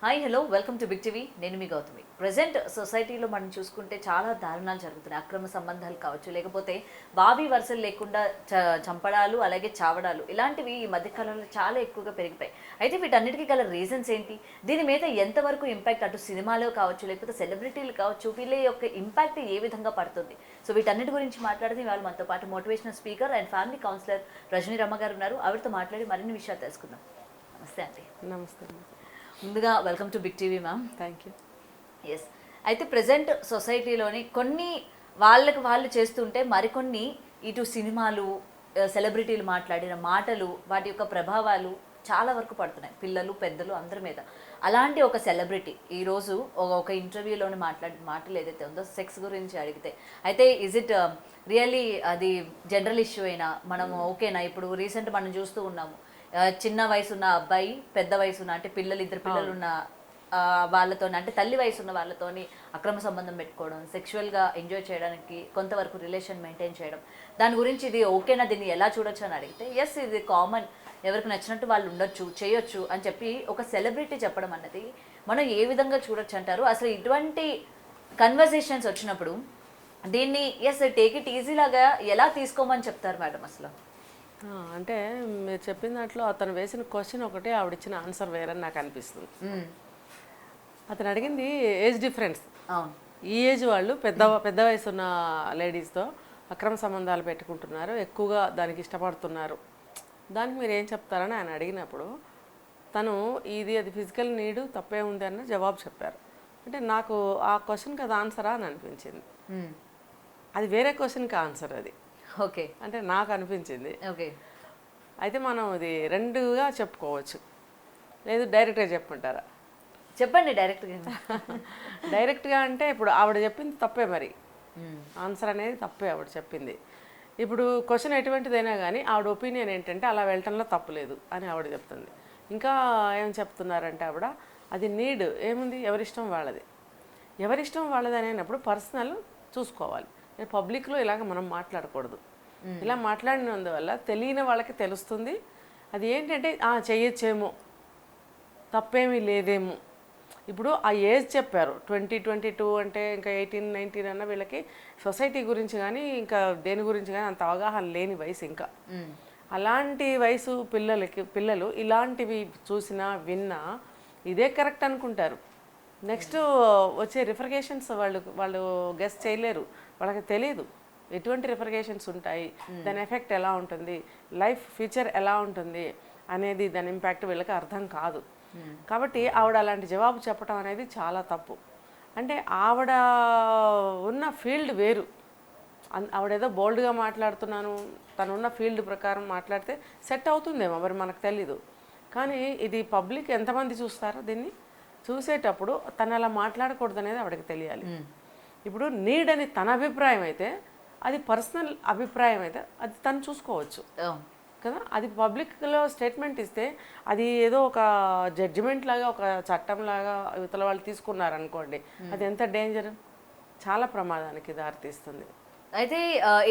Hi hello welcome to big TV. నేను మీ Gautami. Present సొసైటీలో మనం చూసుకుంటే చాలా దారుణాలు జరుగుతున్నాయి. అక్రమ సంబంధాలు కావచ్చు, లేకపోతే బావి వరుసలు లేకుండా చంపడాలు, అలాగే చావడాలు, ఇలాంటివి ఈ మధ్యకాలంలో చాలా ఎక్కువగా పెరిగిపోయాయి. అయితే వీటన్నిటికీ గల రీజన్స్ ఏంటి, దీని మీద ఎంతవరకు ఇంపాక్ట్ అటు సినిమాలో కావచ్చు, లేకపోతే సెలబ్రిటీలు కావచ్చు, వీళ్ళ యొక్క ఇంపాక్ట్ ఏ విధంగా పడుతుంది? సో వీటన్నిటి గురించి మాట్లాడితే వాళ్ళు మనతో పాటు motivational speaker and family counsellor Rajani Ramma గారు ఉన్నారు. ఆవిడతో మాట్లాడి మరిన్ని విషయాలు తెలుసుకుందాం. నమస్తే అండి. నమస్తే. ముందుగా welcome to big TV ma'am. Thank you. Yes, అయితే ప్రజెంట్ సొసైటీలోని కొన్ని వాళ్ళకి వాళ్ళు చేస్తుంటే మరికొన్ని ఇటు సినిమాలు, సెలబ్రిటీలు మాట్లాడిన మాటలు, వాటి యొక్క ప్రభావాలు చాలా వరకు పడుతున్నాయి పిల్లలు పెద్దలు అందరి మీద. అలాంటి ఒక సెలబ్రిటీ ఈరోజు ఒక ఇంటర్వ్యూలోని మాట్లాడిన మాటలు ఏదైతే ఉందో సెక్స్ గురించి అడిగితే, అయితే ఇజ్ ఇట్ రియల్లీ అది జనరల్ ఇష్యూ అయినా మనం ఓకేనా? ఇప్పుడు రీసెంట్ మనం చూస్తూ ఉన్నాము, చిన్న వయసున్న అబ్బాయి పెద్ద వయసున్న అంటే ఇద్దరు పిల్లలు ఉన్న వాళ్ళతో, అంటే తల్లి వయసు ఉన్న వాళ్ళతోని అక్రమ సంబంధం పెట్టుకోవడం, సెక్షువల్గా ఎంజాయ్ చేయడానికి కొంతవరకు రిలేషన్ మెయింటైన్ చేయడం, దాని గురించి ఇది ఓకేనా, దీన్ని ఎలా చూడొచ్చు అని అడిగితే ఎస్ ఇది కామన్, ఎవరికి నచ్చినట్టు వాళ్ళు ఉండొచ్చు, చేయొచ్చు అని చెప్పి ఒక సెలబ్రిటీ చెప్పడం అన్నది మనం ఏ విధంగా చూడొచ్చు అంటారు? అసలు ఇటువంటి కన్వర్సేషన్స్ వచ్చినప్పుడు దీన్ని ఎస్ టేక్ ఇట్ ఈజీ లాగా ఎలా తీసుకోమని చెప్తారు మేడం అసలు? అంటే మీరు చెప్పిన దాంట్లో అతను వేసిన క్వశ్చన్ ఒకటే, ఆవిడిచ్చిన ఆన్సర్ వేరని నాకు అనిపిస్తుంది. అతను అడిగింది ఏజ్ డిఫరెన్స్. ఈ ఏజ్ వాళ్ళు పెద్ద వయసు ఉన్న లేడీస్తో అక్రమ సంబంధాలు పెట్టుకుంటున్నారు, ఎక్కువగా దానికి ఇష్టపడుతున్నారు, దానికి మీరు ఏం చెప్తారని ఆయన అడిగినప్పుడు తను అది ఫిజికల్ నీడ్ తప్పే ఉంది అన్న జవాబు చెప్పారు. అంటే నాకు ఆ క్వశ్చన్కి అది ఆన్సరా అని అనిపించింది. అది వేరే క్వశ్చన్కి ఆన్సర్ అది. ఓకే, అంటే నాకు అనిపించింది. ఓకే, అయితే మనం ఇది రెండుగా చెప్పుకోవచ్చు, లేదు డైరెక్ట్గా చెప్పుకుంటారా? చెప్పండి డైరెక్ట్గా. డైరెక్ట్గా అంటే ఇప్పుడు ఆవిడ చెప్పింది తప్పే, మరి ఆన్సర్ అనేది తప్పే ఆవిడ చెప్పింది. ఇప్పుడు క్వశ్చన్ ఎటువంటిదైనా కానీ ఆవిడ ఒపీనియన్ ఏంటంటే అలా వెళ్ళటంలో తప్పులేదు అని ఆవిడ చెప్తుంది. ఇంకా ఏం చెప్తున్నారంటే ఆవిడ అది నీడ్ ఏముంది, ఎవరిష్టం వాళ్ళది, ఎవరిష్టం వాళ్ళది అనేటప్పుడు పర్సనల్ చూసుకోవాలి. పబ్లిక్లో ఇలాగ మనం మాట్లాడకూడదు. ఇలా మాట్లాడినందువల్ల తెలియని వాళ్ళకి తెలుస్తుంది అది ఏంటంటే చేయొచ్చేమో, తప్పేమీ లేదేమో. ఇప్పుడు ఆ ఏజ్ చెప్పారు 20-22 అంటే ఇంకా 18-19 అన్న వీళ్ళకి సొసైటీ గురించి కానీ ఇంకా దేని గురించి కానీ అంత అవగాహన లేని వయసు. ఇంకా అలాంటి వయసు పిల్లలు ఇలాంటివి చూసినా విన్నా ఇదే కరెక్ట్ అనుకుంటారు. నెక్స్ట్ వచ్చే రిఫర్గేషన్స్ వాళ్ళు గెస్ చేయలేరు, వాళ్ళకి తెలియదు ఎటువంటి రిఫర్గేషన్స్ ఉంటాయి, దాని ఎఫెక్ట్ ఎలా ఉంటుంది, లైఫ్ ఫ్యూచర్ ఎలా ఉంటుంది అనేది, దాని ఇంపాక్ట్ వీళ్ళకి అర్థం కాదు. కాబట్టి ఆవిడ అలాంటి జవాబు చెప్పడం అనేది చాలా తప్పు. అంటే ఆవిడ ఉన్న ఫీల్డ్ వేరు, ఆవిడేదో బోల్డ్గా మాట్లాడుతున్నాను తను ఉన్న ఫీల్డ్ ప్రకారం మాట్లాడితే సెట్ అవుతుందేమో మరి మనకు తెలీదు. కానీ ఇది పబ్లిక్ ఎంతమంది చూస్తారో దీన్ని చూసేటప్పుడు తను అలా మాట్లాడకూడదు అనేది ఆవిడకి తెలియాలి. ఇప్పుడు నీడ్ అని తన అభిప్రాయం అయితే, అది పర్సనల్ అభిప్రాయం అయితే అది తను చూసుకోవచ్చు కదా. అది పబ్లిక్లో స్టేట్మెంట్ ఇస్తే అది ఏదో ఒక జడ్జిమెంట్ లాగా, ఒక చట్టం లాగా ఇవతల వాళ్ళు తీసుకున్నారనుకోండి, అది ఎంత డేంజర్, చాలా ప్రమాదానికి దారితీస్తుంది. అయితే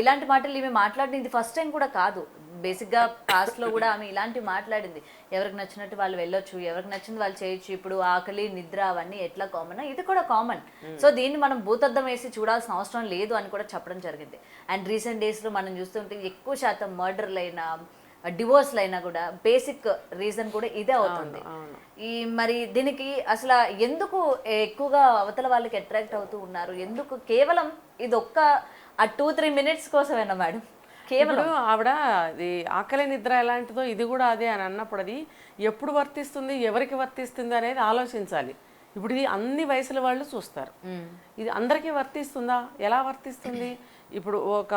ఇలాంటి మాటలు ఈమె మాట్లాడింది ఫస్ట్ టైం కూడా కాదు. బేసిక్గా పాస్ట్లో కూడా ఆమె ఇలాంటివి మాట్లాడింది. ఎవరికి నచ్చినట్టు వాళ్ళు వెళ్ళొచ్చు, ఎవరికి నచ్చింది వాళ్ళు చేయొచ్చు. ఇప్పుడు ఆకలి నిద్ర అవన్నీ ఎట్లా కామన్, ఇది కూడా కామన్. సో దీన్ని మనం భూతద్దం వేసి చూడాల్సిన అవసరం లేదు అని కూడా చెప్పడం జరిగింది. అండ్ రీసెంట్ డేస్లో మనం చూస్తుంటే ఎక్కువ శాతం మర్డర్లైనా డివోర్స్లు అయినా కూడా బేసిక్ రీజన్ కూడా ఇదే అవుతుంది. మరి దీనికి అసలు ఎందుకు ఎక్కువగా అవతల వాళ్ళకి అట్రాక్ట్ అవుతూ ఉన్నారు? ఎందుకు? కేవలం ఇది ఒక్క 2-3 minutes కోసమేనా మేడం? కేవలం ఆవిడ ఇది ఆకలి నిద్ర ఎలాంటిదో ఇది కూడా అదే అని అన్నప్పుడు అది ఎప్పుడు వర్తిస్తుంది, ఎవరికి వర్తిస్తుంది అనేది ఆలోచించాలి. ఇప్పుడు ఇది అన్ని వయసుల వాళ్ళు చూస్తారు, ఇది అందరికీ వర్తిస్తుందా, ఎలా వర్తిస్తుంది? ఇప్పుడు ఒక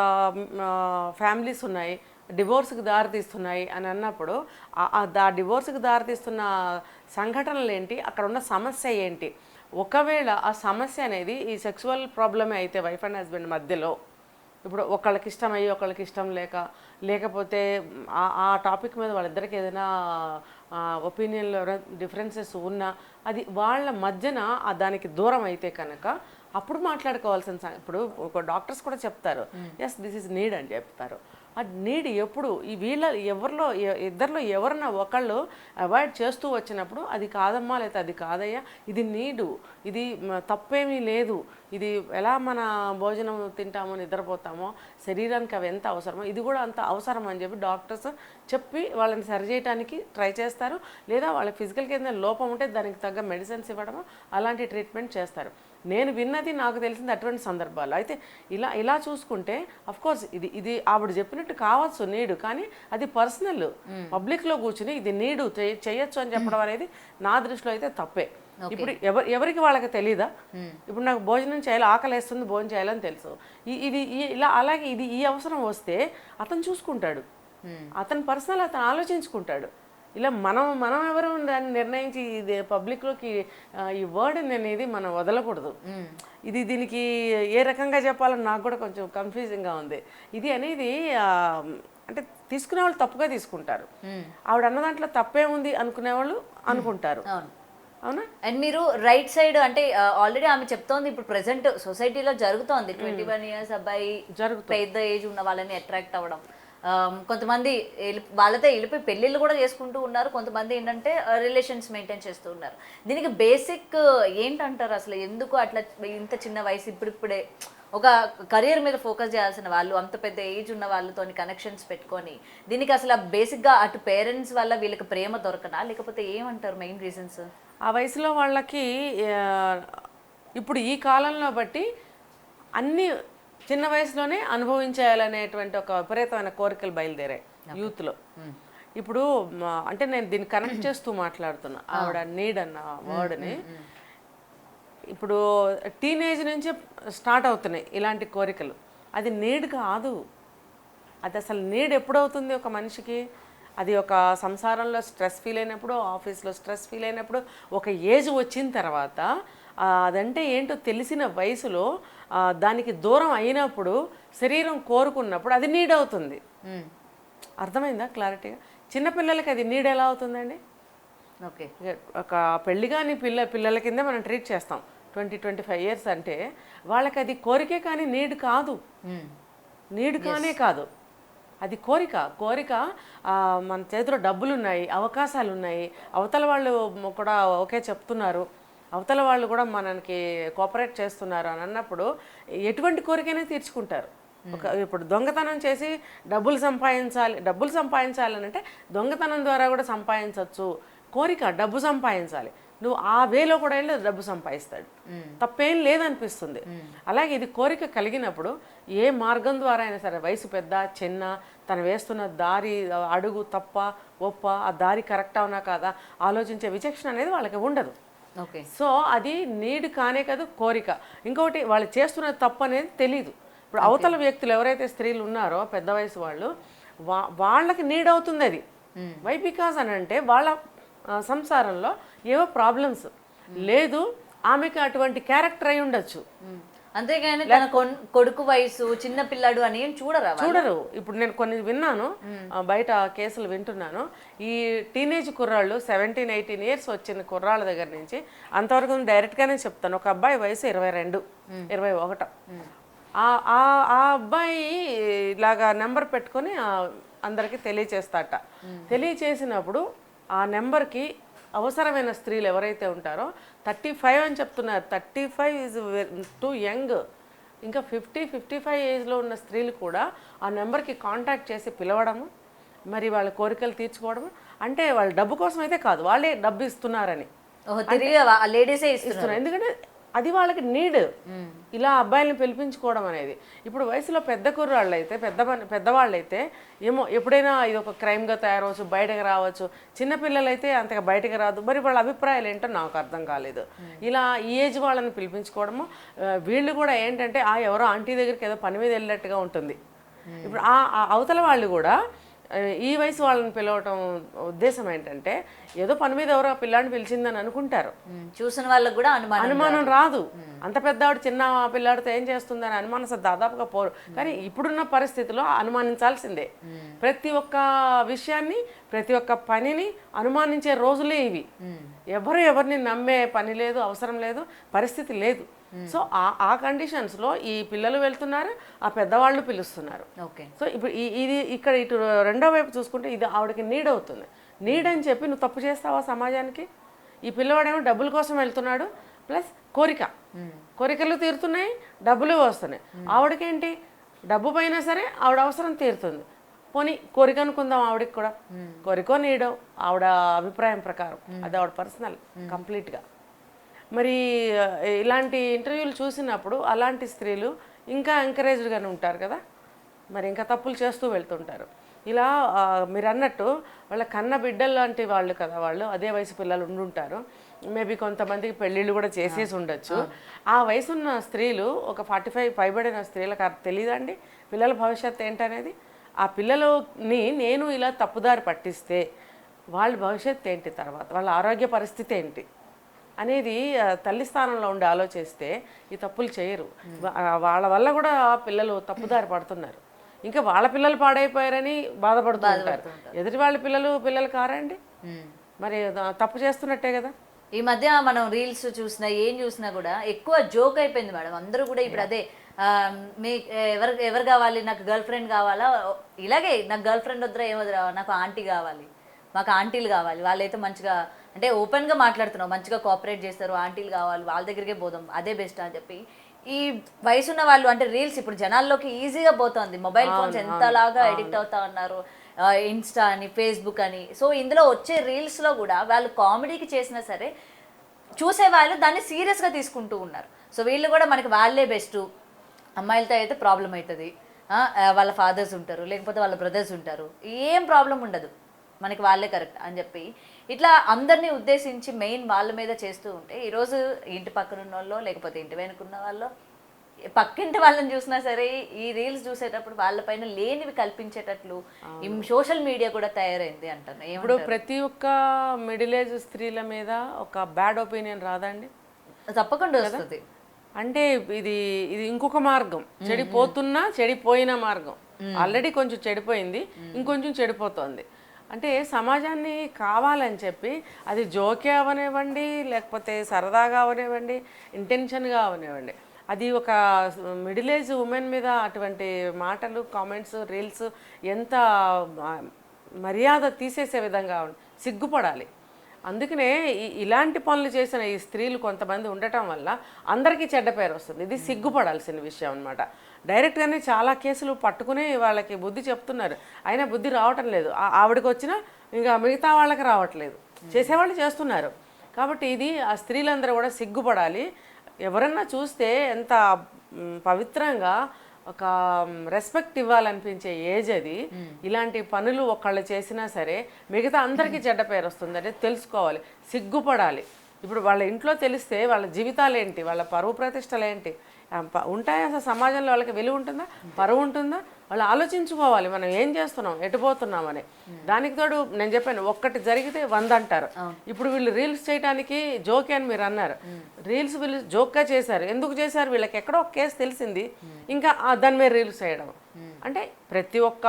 ఫ్యామిలీస్ ఉన్నాయి, డివోర్స్కి దారితీస్తున్నాయి అని అన్నప్పుడు ఆ డివోర్స్కి దారితీస్తున్న సంఘటనలు ఏంటి, అక్కడ ఉన్న సమస్య ఏంటి? ఒకవేళ ఆ సమస్య అనేది ఈ సెక్సువల్ ప్రాబ్లమే అయితే వైఫ్ అండ్ హస్బెండ్ మధ్యలో, ఇప్పుడు ఒకళ్ళకి ఇష్టం అయ్యి ఒకళ్ళకి ఇష్టం లేకపోతే ఆ టాపిక్ మీద వాళ్ళిద్దరికి ఏదైనా ఒపీనియన్లో డిఫరెన్సెస్ ఉన్నా అది వాళ్ళ మధ్యన దానికి దూరం అయితే కనుక అప్పుడు మాట్లాడుకోవాల్సిన ఇప్పుడు ఒక డాక్టర్స్ కూడా చెప్తారు ఎస్ దిస్ ఈజ్ నీడ్ అని చెప్తారు. ఆ నీడ్ ఎప్పుడు ఈ వీళ్ళ ఎవరిలో ఇద్దరిలో ఎవరన్నా ఒకళ్ళు అవాయిడ్ చేస్తూ వచ్చినప్పుడు అది కాదమ్మా లేకపోతే అది కాదయ్యా ఇది నీడు, ఇది తప్పేమీ లేదు, ఇది ఎలా మన భోజనం తింటామో నిద్రపోతామో శరీరానికి అవి ఎంత అవసరమో ఇది కూడా అంత అవసరం అని చెప్పి డాక్టర్స్ చెప్పి వాళ్ళని సరిచేయడానికి ట్రై చేస్తారు. లేదా వాళ్ళ ఫిజికల్కి ఏదైనా లోపం ఉంటే దానికి తగ్గ మెడిసిన్స్ ఇవ్వడము అలాంటి ట్రీట్మెంట్ చేస్తారు. నేను విన్నది నాకు తెలిసింది అటువంటి సందర్భాలు. అయితే ఇలా చూసుకుంటే అఫ్కోర్స్ ఇది ఆవిడ చెప్పినట్టు కావచ్చు నీడు, కానీ అది పర్సనల్. పబ్లిక్లో కూర్చుని ఇది నీడు చేయొచ్చు అని చెప్పడం అనేది నా దృష్టిలో అయితే తప్పే. ఇప్పుడు ఎవరికి వాళ్ళకి తెలీదా? ఇప్పుడు నాకు భోజనం చేయాలి, ఆకలి వేస్తుంది, భోజనం చేయాలని తెలుసు. అలాగే ఈ అవసరం వస్తే అతను చూసుకుంటాడు, అతను పర్సనల్ అతను ఆలోచించుకుంటాడు. ఇలా మనం ఎవరు దాన్ని నిర్ణయించి ఇది పబ్లిక్లోకి ఈ వర్డ్ అనేది మనం వదలకూడదు. దీనికి ఏ రకంగా చెప్పాలని నాకు కూడా కొంచెం కన్ఫ్యూజింగ్గా ఉంది. ఇది అనేది అంటే తీసుకునే వాళ్ళు తప్పుగా తీసుకుంటారు. ఆవిడ అన్న దాంట్లో తప్పే ఉంది అనుకునే వాళ్ళు అనుకుంటారు. అవునా? అండ్ మీరు రైట్ సైడ్ అంటే ఆల్రెడీ ఆమె చెప్తోంది ఇప్పుడు ప్రెసెంట్ సొసైటీలో జరుగుతోంది 21 years అబ్బాయి పెద్ద ఏజ్ ఉన్న వాళ్ళని అట్రాక్ట్ అవ్వడం, కొంతమంది వాళ్ళతో వెళ్ళిపోయి పెళ్ళిళ్ళు కూడా చేసుకుంటూ ఉన్నారు, కొంతమంది ఏంటంటే రిలేషన్స్ మెయింటైన్ చేస్తూ ఉన్నారు. దీనికి బేసిక్ ఏంటంటారు అసలు? ఎందుకు అట్లా ఇంత చిన్న వయసు ఇప్పుడిప్పుడే ఒక కెరియర్ మీద ఫోకస్ చేయాల్సిన వాళ్ళు అంత పెద్ద ఏజ్ ఉన్న వాళ్ళతో కనెక్షన్స్ పెట్టుకొని దీనికి అసలు బేసిక్గా అటు పేరెంట్స్ వల్ల వీళ్ళకి ప్రేమ దొరకనా, లేకపోతే ఏమంటారు మెయిన్ రీజన్స్? ఆ వయసులో వాళ్ళకి ఇప్పుడు ఈ కాలంలో బట్టి అన్ని చిన్న వయసులోనే అనుభవించాలనేటువంటి ఒక విపరీతమైన కోరికలు బయలుదేరాయి యూత్లో. ఇప్పుడు అంటే నేను దీన్ని కనెక్ట్ చేస్తూ మాట్లాడుతున్నా, ఆవిడ నీడ్ అన్న వర్డ్ని. ఇప్పుడు టీనేజ్ నుంచి స్టార్ట్ అవుతున్నాయి ఇలాంటి కోరికలు. అది నీడ్ కాదు. అది అసలు నీడ్ ఎప్పుడవుతుంది ఒక మనిషికి? అది ఒక సంసారంలో స్ట్రెస్ ఫీల్ అయినప్పుడు, ఆఫీస్లో స్ట్రెస్ ఫీల్ అయినప్పుడు, ఒక ఏజ్ వచ్చిన తర్వాత అదంటే ఏంటో తెలిసిన వయసులో దానికి దూరం అయినప్పుడు, శరీరం కోరుకున్నప్పుడు అది నీడ్ అవుతుంది. అర్థమైందా క్లారిటీగా? చిన్నపిల్లలకి అది నీడ్ ఎలా అవుతుందండి? ఓకే, ఒక పెళ్లి కాని పిల్లల కింద మనం ట్రీట్ చేస్తాం. 20-25 years అంటే వాళ్ళకి అది కోరికే కానీ నీడ్ కాదు. నీడ్ కానే కాదు, అది కోరిక. మన చేతిలో డబ్బులు ఉన్నాయి, అవకాశాలు ఉన్నాయి, అవతల వాళ్ళు కూడా ఓకే చెప్తున్నారు, అవతల వాళ్ళు కూడా మనకి కోఆపరేట్ చేస్తున్నారు అని అన్నప్పుడు ఎటువంటి కోరికైనా తీర్చుకుంటారు. ఇప్పుడు దొంగతనం చేసి డబ్బులు సంపాదించాలి అని అంటే దొంగతనం ద్వారా కూడా సంపాదించవచ్చు. కోరిక డబ్బు సంపాదించాలి, నువ్వు ఆ వేలో కూడా వెళ్ళి డబ్బు సంపాదిస్తాడు, తప్పేం లేదనిపిస్తుంది. అలాగే ఇది కోరిక కలిగినప్పుడు ఏ మార్గం ద్వారా అయినా సరే, వయసు పెద్ద చిన్న, తను వేస్తున్న దారి అడుగు తప్ప ఒప్ప, ఆ దారి కరెక్ట్ అవునా కాదా ఆలోచించే విచక్షణ అనేది వాళ్ళకి ఉండదు. సో అది నీడ్ కానే కాదు, కోరిక. ఇంకొకటి వాళ్ళు చేస్తున్న తప్పు అనేది తెలీదు. ఇప్పుడు అవతల వ్యక్తులు ఎవరైతే స్త్రీలు ఉన్నారో పెద్ద వయసు వాళ్ళు, వాళ్ళకి నీడ్ అవుతుంది అది. వై బికాజ్ అని అంటే వాళ్ళ సంసారంలో ఏవో ప్రాబ్లమ్స్ లేదు, ఆమెకి అటువంటి క్యారెక్టర్ అయి ఉండొచ్చు. అంతేగాని తన కొడుకు వయసు చిన్న పిల్లాడు అని చూడరు. ఇప్పుడు నేను కొన్ని విన్నాను, బయట కేసులు వింటున్నాను. ఈ టీనేజ్ కుర్రాళ్ళు 17-18 years వచ్చిన కుర్రాళ్ళ దగ్గర నుంచి, అంతవరకు డైరెక్ట్గానే చెప్తాను, ఒక అబ్బాయి వయసు 22-21. ఆ అబ్బాయి ఇలాగా నెంబర్ పెట్టుకొని అందరికీ తెలియచేస్తాట. తెలియచేసినప్పుడు ఆ నెంబర్కి అవసరమైన స్త్రీలు ఎవరైతే ఉంటారో 35 అని చెప్తున్నారు. 35 ఈజ్ టూ యంగ్. ఇంకా 50-55 ఏజ్లో ఉన్న స్త్రీలు కూడా ఆ నెంబర్కి కాంటాక్ట్ చేసి పిలవడము, మరి వాళ్ళ కోరికలు తీర్చుకోవడము. అంటే వాళ్ళ డబ్బు కోసం అయితే కాదు, వాళ్ళే డబ్బు ఇస్తున్నారని, లేడీసే ఇస్తున్నారు. ఎందుకంటే అది వాళ్ళకి నీడ్. ఇలా అబ్బాయిలను పిలిపించుకోవడం అనేది. ఇప్పుడు వయసులో పెద్ద కుర్రాళ్ళు అయితే, పెద్దవాళ్ళు అయితే ఏమో ఎప్పుడైనా ఇది ఒక క్రైమ్గా తయారవచ్చు, బయటకు రావచ్చు. చిన్నపిల్లలైతే అంతగా బయటకు రాదు. మరి వాళ్ళ అభిప్రాయాలు ఏంటో నాకు అర్థం కాలేదు. ఇలా ఈ ఏజ్ వాళ్ళని పిలిపించుకోవడము, వీళ్ళు కూడా ఏంటంటే ఎవరో ఆంటీ దగ్గరికి ఏదో పని మీద వెళ్ళినట్టుగా ఉంటుంది. ఇప్పుడు ఆ అవతల వాళ్ళు కూడా ఈ వయసు వాళ్ళని పిలవటం ఉద్దేశం ఏంటంటే ఏదో పని మీద ఎవరో పిల్లాడిని పిలిచిందని అనుకుంటారు. చూసిన వాళ్ళకి కూడా అనుమానం రాదు. అంత పెద్దవాడు చిన్న పిల్లాడితో ఏం చేస్తుందని అనుమానం దాదాపుగా పోరు. కానీ ఇప్పుడున్న పరిస్థితిలో అనుమానించాల్సిందే. ప్రతి ఒక్క విషయాన్ని, ప్రతి ఒక్క పనిని అనుమానించే రోజులే ఇవి. ఎవరిని నమ్మే పని లేదు, అవసరం లేదు, పరిస్థితి లేదు. సో ఆ కండిషన్స్లో ఈ పిల్లలు వెళ్తున్నారు, ఆ పెద్దవాళ్ళు పిలుస్తున్నారు. ఓకే. సో ఇప్పుడు ఇది ఇక్కడ ఇటు రెండో వైపు చూసుకుంటే ఇది ఆవిడకి నీడ్ అవుతుంది. నీడ్ అని చెప్పి నువ్వు తప్పు చేస్తావా సమాజానికి? ఈ పిల్లవాడేమో డబ్బుల కోసం వెళ్తున్నాడు, ప్లస్ కోరికలు తీరుతున్నాయి, డబ్బులు వస్తున్నాయి. ఆవిడకేంటి, డబ్బు పోయినా సరే ఆవిడ అవసరం తీరుతుంది. పోనీ కోరిక అనుకుందాం, ఆవిడకి కూడా కోరికో నీడో ఆవిడ అభిప్రాయం ప్రకారం, అది ఆవిడ పర్సనల్ కంప్లీట్గా. మరి ఇలాంటి ఇంటర్వ్యూలు చూసినప్పుడు అలాంటి స్త్రీలు ఇంకా ఎంకరేజ్డ్గానే ఉంటారు కదా, మరి ఇంకా తప్పులు చేస్తూ వెళ్తుంటారు. ఇలా మీరు అన్నట్టు వాళ్ళ కన్న బిడ్డలు లాంటి వాళ్ళు కదా వాళ్ళు, అదే వయసు పిల్లలు ఉండుంటారు. మేబీ కొంతమందికి పెళ్ళిళ్ళు కూడా చేసేసి ఉండొచ్చు. ఆ వయసున్న స్త్రీలు, ఒక 45 పైబడిన స్త్రీలకు తెలియదండి పిల్లల భవిష్యత్తు ఏంటనేది. ఆ పిల్లలని నేను ఇలా తప్పుదారి పట్టిస్తే వాళ్ళ భవిష్యత్తు ఏంటి, తర్వాత వాళ్ళ ఆరోగ్య పరిస్థితి ఏంటి అనేది తల్లి స్థానంలో ఉండి ఆలోచిస్తే ఈ తప్పులు చేయరు. వాళ్ళ వల్ల కూడా పిల్లలు తప్పుదారి పడుతున్నారు. ఇంకా వాళ్ళ పిల్లలు పాడైపోయారని బాధపడుతూ ఉంటారు. ఎదుటి వాళ్ళ పిల్లలు కారండి, మరి తప్పు చేస్తున్నట్టే కదా. ఈ మధ్య మనం రీల్స్ చూసినా ఏం చూసినా కూడా ఎక్కువ జోక్ అయిపోయింది మేడం. అందరూ కూడా ఇప్పుడు అదే మీ ఎవరు కావాలి, నాకు గర్ల్ ఫ్రెండ్ కావాలా, ఇలాగే నాకు గర్ల్ ఫ్రెండ్ వద్దురా ఏమొద్దురా, నాకు ఆంటీ కావాలి, మాకు ఆంటీలు కావాలి, వాళ్ళైతే మంచిగా అంటే ఓపెన్గా మాట్లాడుతున్నాం, మంచిగా కోఆపరేట్ చేస్తారు, ఆంటీలు కావాలి, వాళ్ళ దగ్గరికే పోదాం, అదే బెస్ట్ అని చెప్పి ఈ వయసున్న వాళ్ళు అంటే రీల్స్ ఇప్పుడు జనాల్లోకి ఈజీగా పోతుంది. మొబైల్ ఫోన్స్ ఎంతలాగా ఎడిక్ట్ అవుతా ఉన్నారు, ఇన్స్టా అని, ఫేస్బుక్ అని. సో ఇందులో వచ్చే రీల్స్లో కూడా వాళ్ళు కామెడీకి చేసినా సరే చూసే వాళ్ళు దాన్ని సీరియస్గా తీసుకుంటూ ఉన్నారు. సో వీళ్ళు కూడా మనకి వాళ్ళే బెస్ట్, అమ్మాయిలతో అయితే ప్రాబ్లం అవుతుంది, వాళ్ళ ఫాదర్స్ ఉంటారు, లేకపోతే వాళ్ళ బ్రదర్స్ ఉంటారు, ఏం ప్రాబ్లం ఉండదు, మనకి వాళ్ళే కరెక్ట్ అని చెప్పి ఇట్లా అందరినీ ఉద్దేశించి మెయిన్ వాళ్ళ మీద చేస్తూ ఉంటే ఈరోజు ఇంటి పక్కన ఉన్న వాళ్ళు, లేకపోతే ఇంటి వెనుకున్న వాళ్ళు, పక్కింటి వాళ్ళని చూసినా సరే ఈ రీల్స్ చూసేటప్పుడు వాళ్ళపైన లేనివి కల్పించేటట్లు ఈ సోషల్ మీడియా కూడా తయారైంది అంటాను. ఇప్పుడు ప్రతి ఒక్క మిడిల్ ఏజ్ స్త్రీల మీద ఒక బ్యాడ్ ఒపీనియన్ రాదండి? తప్పకుండా వస్తుంది. అంటే ఇది ఇంకొక మార్గం, చెడిపోయిన మార్గం. ఆల్రెడీ కొంచెం చెడిపోయింది, ఇంకొంచెం చెడిపోతుంది. అంటే సమాజాన్ని కావాలని చెప్పి అది జోకే అవనివ్వండి, లేకపోతే సరదాగా అవనివ్వండి, ఇంటెన్షన్గా అవనివ్వండి, అది ఒక మిడిల్ ఏజ్ ఉమెన్ మీద అటువంటి మాటలు, కామెంట్స్, రీల్స్ ఎంత మర్యాద తీసేసే విధంగా సిగ్గుపడాలి. అందుకనే ఇలాంటి పనులు చేసిన ఈ స్త్రీలు కొంతమంది ఉండటం వల్ల అందరికీ చెడ్డ పేరు వస్తుంది. ఇది సిగ్గుపడాల్సిన విషయం అనమాట. డైరెక్ట్గానే చాలా కేసులు పట్టుకుని వాళ్ళకి బుద్ధి చెప్తున్నారు, అయినా బుద్ధి రావటం లేదు. ఆవిడకి వచ్చినా ఇంకా మిగతా వాళ్ళకి రావట్లేదు, చేసేవాళ్ళు చేస్తున్నారు. కాబట్టి ఇది ఆ స్త్రీలందరూ కూడా సిగ్గుపడాలి. ఎవరన్నా చూస్తే ఎంత పవిత్రంగా ఒక రెస్పెక్ట్ ఇవ్వాలనిపించే ఏజ్ అది. ఇలాంటి పనులు ఒకళ్ళు చేసినా సరే మిగతా అందరికీ చెడ్డ పేరు వస్తుంది అంటే తెలుసుకోవాలి, సిగ్గుపడాలి. ఇప్పుడు వాళ్ళ ఇంట్లో తెలిస్తే వాళ్ళ జీవితాలు ఏంటి, వాళ్ళ పరువు ప్రతిష్టలు ఏంటి ఉంటాయి, అసలు సమాజంలో వాళ్ళకి విలువ ఉంటుందా, పరువు ఉంటుందా, వాళ్ళు ఆలోచించుకోవాలి మనం ఏం చేస్తున్నాం, ఎటుపోతున్నామని. దానికి తోడు నేను చెప్పాను, ఒక్కటి జరిగితే 100 అంటారు. ఇప్పుడు వీళ్ళు రీల్స్ చేయడానికి జోకే అని మీరు అన్నారు, రీల్స్ వీళ్ళు జోక్గా చేశారు. ఎందుకు చేశారు, వీళ్ళకి ఎక్కడో ఒక కేసు తెలిసింది, ఇంకా దాని మీద రీల్స్ చేయడం. అంటే ప్రతి ఒక్క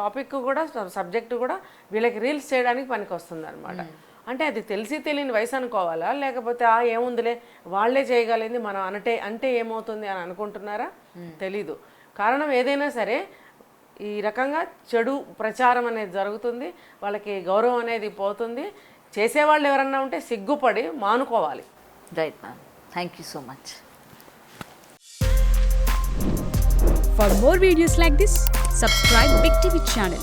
టాపిక్ కూడా, సబ్జెక్టు కూడా వీళ్ళకి రీల్స్ చేయడానికి పనికి వస్తుంది అనమాట. అంటే అది తెలిసి తెలియని వయసు అనుకోవాలా, లేకపోతే ఏముందిలే వాళ్ళే చేయగలిగింది మనం అంటే ఏమవుతుంది అని అనుకుంటున్నారా? తెలీదు. కారణం ఏదైనా సరే ఈ రకంగా చెడు ప్రచారం అనేది జరుగుతుంది, వాళ్ళకి గౌరవం అనేది పోతుంది. చేసేవాళ్ళు ఎవరన్నా ఉంటే సిగ్గుపడి మానుకోవాలి. Right ma'am, thank you so much. For more videos like this, subscribe Big TV channel.